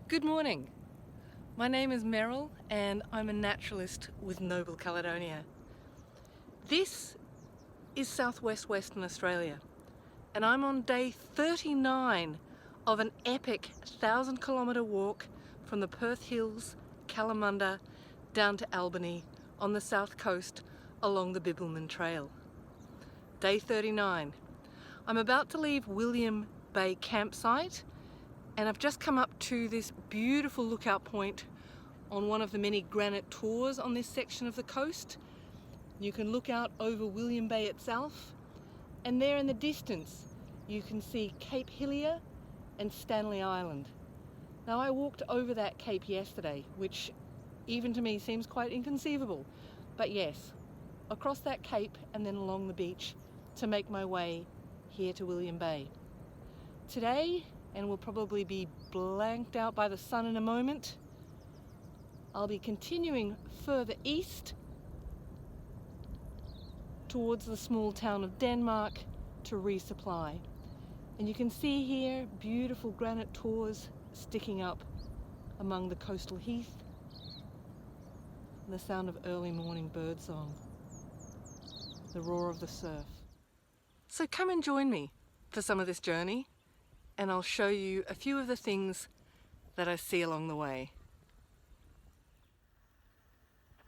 Good morning. My name is Merel and I'm a naturalist with Noble Caledonia. This is southwest Western Australia and I'm on day 39 of an epic 1,000-kilometre walk from the Perth Hills, Kalamunda down to Albany on the south coast along the Bibbulman Trail. Day 39. I'm about to leave William Bay campsite and I've just come up to this beautiful lookout point on one of the many granite tours on this section of the coast. You can look out over William Bay itself, and there in the distance you can see Cape Hillier and Stanley Island. Now, I walked over that cape yesterday, which even to me seems quite inconceivable, but yes, across that cape and then along the beach to make my way here to William Bay. Today, and will probably be blanked out by the sun in a moment, I'll be continuing further east towards the small town of Denmark to resupply. And you can see here beautiful granite tours sticking up among the coastal heath and the sound of early morning birdsong, the roar of the surf. So come and join me for some of this journey, and I'll show you a few of the things that I see along the way.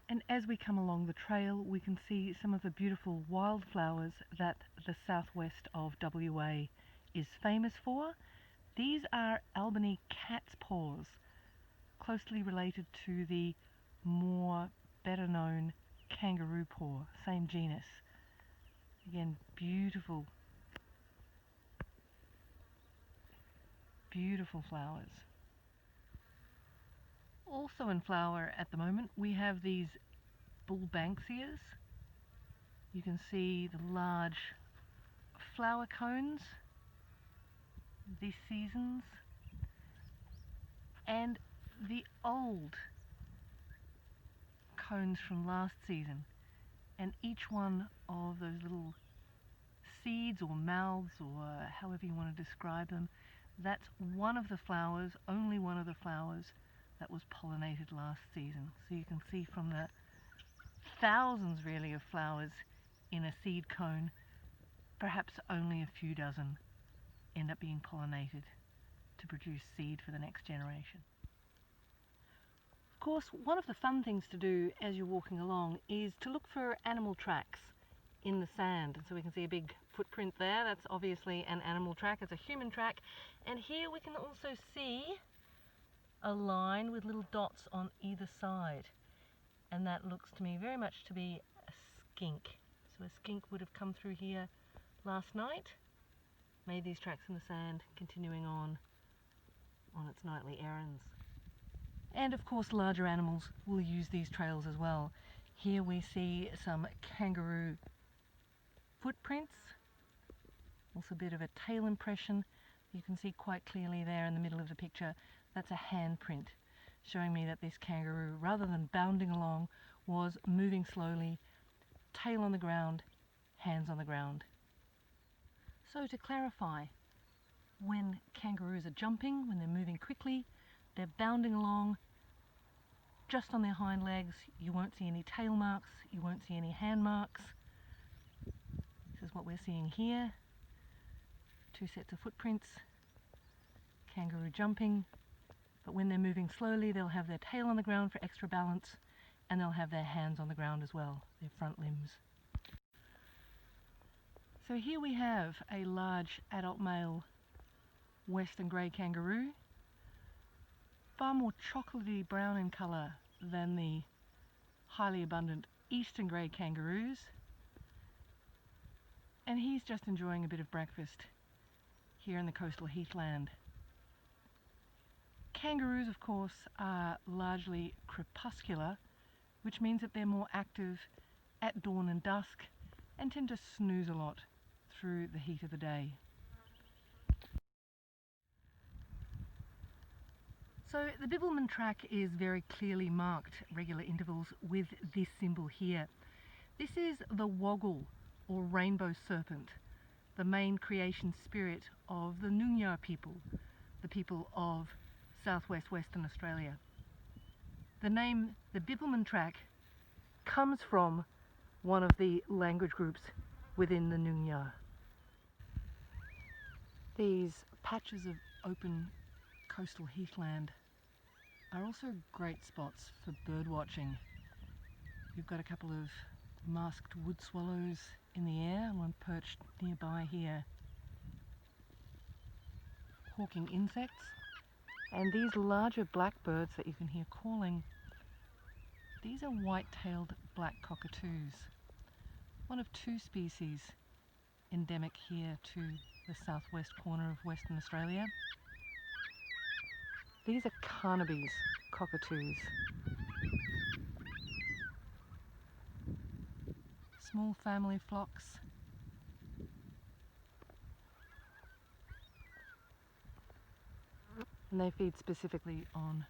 And as we come along the trail, we can see some of the beautiful wildflowers that the southwest of WA is famous for. These are ALBANY CATSPAWS, closely related to the more better known kangaroo paw, same genus. Again, beautiful flowers. Also in flower at the moment we have these BANKSIAs. You can see the large flower cones this season's, and the old cones from last season, and each one of those little seeds or mouths, or however you want to describe them, that's one of the flowers, only one of the flowers that was pollinated last season. So you can see from the thousands really of flowers in a seed cone, perhaps only a few dozen end up being pollinated to produce seed for the next generation. Of course, one of the fun things to do as you're walking along is to look for animal tracks in the sand. And so we can see a big footprint there. That's obviously an animal track. It's a human track. And here we can also see a line with little dots on either side. And that looks to me very much to be a skink. So a skink would have come through here last night, made these tracks in the sand, continuing on its nightly errands. And of course larger animals will use these trails as well. Here we see some kangaroo footprints, also a bit of a tail impression. You can see quite clearly there in the middle of the picture, that's a handprint, showing me that this kangaroo, rather than bounding along, was moving slowly, tail on the ground, hands on the ground. So to clarify, when kangaroos are jumping, when they're moving quickly, they're bounding along just on their hind legs. You won't see any tail marks, you won't see any hand marks. This is what we're seeing here. Two sets of footprints, kangaroo jumping, but when they're moving slowly they'll have their tail on the ground for extra balance, and they'll have their hands on the ground as well, their front limbs. So here we have a large adult male western grey kangaroo, far more chocolatey brown in colour than the highly abundant eastern grey kangaroos, and he's just enjoying a bit of breakfast here in the coastal heathland. Kangaroos, of course, are largely crepuscular, which means that they're more active at dawn and dusk and tend to snooze a lot through the heat of the day. So the Bibbulman track is very clearly marked, regular intervals, with this symbol here. This is the woggle, or rainbow serpent, the main creation spirit of the Ngunnawal people, the people of southwest Western Australia. The name, the Bibbulman track, comes from one of the language groups within the Ngunnawal. These patches of open coastal heathland are also great spots for bird watching. You've got a couple of masked wood swallows in the air and one perched nearby here, hawking insects. And these larger blackbirds that you can hear calling, these are white-tailed black cockatoos, one of two species endemic here to the southwest corner of Western Australia. These are CARNABASS cockatoos. Small family flocks. And they feed specifically on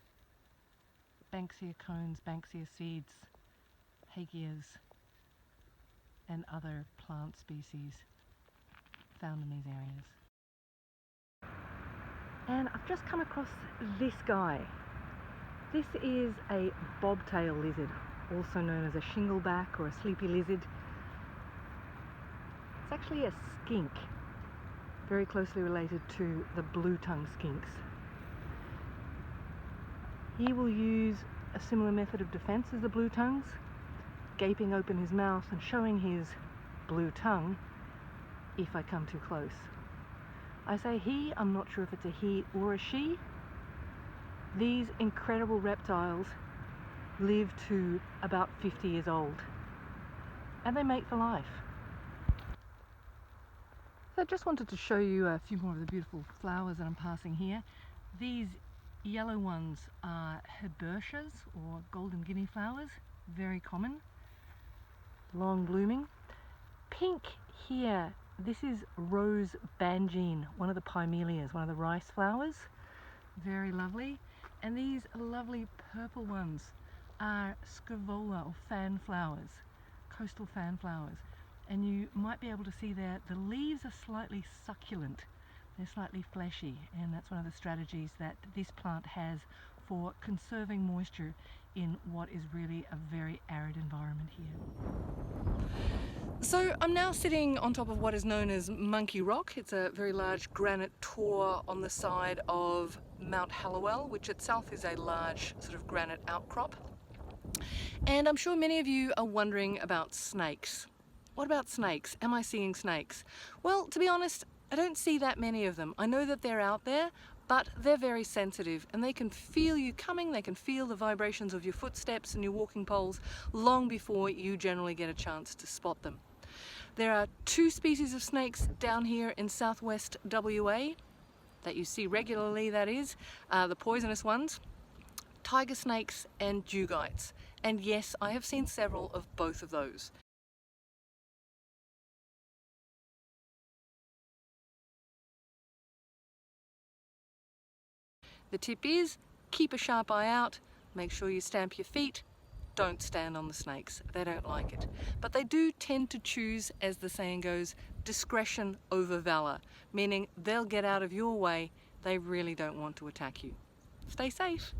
BANKSIA cones, BANKSIA seeds, hagias, and other plant species found in these areas. And I've just come across this guy. This is a bobtail lizard, also known as a shingleback or a sleepy lizard. It's actually a skink, very closely related to the blue-tongue skinks. He will use a similar method of defense as the blue tongues, gaping open his mouth and showing his blue tongue if I come too close. I say he, I'm not sure if it's a he or a she. These incredible reptiles live to about 50 years old, and they mate for life. So I just wanted to show you a few more of the beautiful flowers that I'm passing here. These yellow ones are HIBBERTAs, or golden guinea flowers, very common, long blooming. Pink here, this is rose banjine, one of the pymelias, one of the rice flowers, very lovely. And these lovely purple ones are scaevola, or fan flowers, coastal fan flowers. And you might be able to see there, the leaves are slightly succulent. They're slightly fleshy, and that's one of the strategies that this plant has for conserving moisture in what is really a very arid environment here. So I'm now sitting on top of what is known as Monkey Rock. It's a very large granite tor on the side of Mount Hallowell, which itself is a large sort of granite outcrop. And I'm sure many of you are wondering about snakes. What about snakes? Am I seeing snakes? Well, to be honest, I don't see that many of them. I know that they're out there, but they're very sensitive and they can feel you coming, they can feel the vibrations of your footsteps and your walking poles long before you generally get a chance to spot them. There are two species of snakes down here in southwest WA that you see regularly, that is, the poisonous ones, tiger snakes and dugites. And yes, I have seen several of both of those. The tip is, keep a sharp eye out, make sure you stamp your feet, don't stand on the snakes, they don't like it. But they do tend to choose, as the saying goes, discretion over valor, meaning they'll get out of your way, they really don't want to attack you. Stay safe.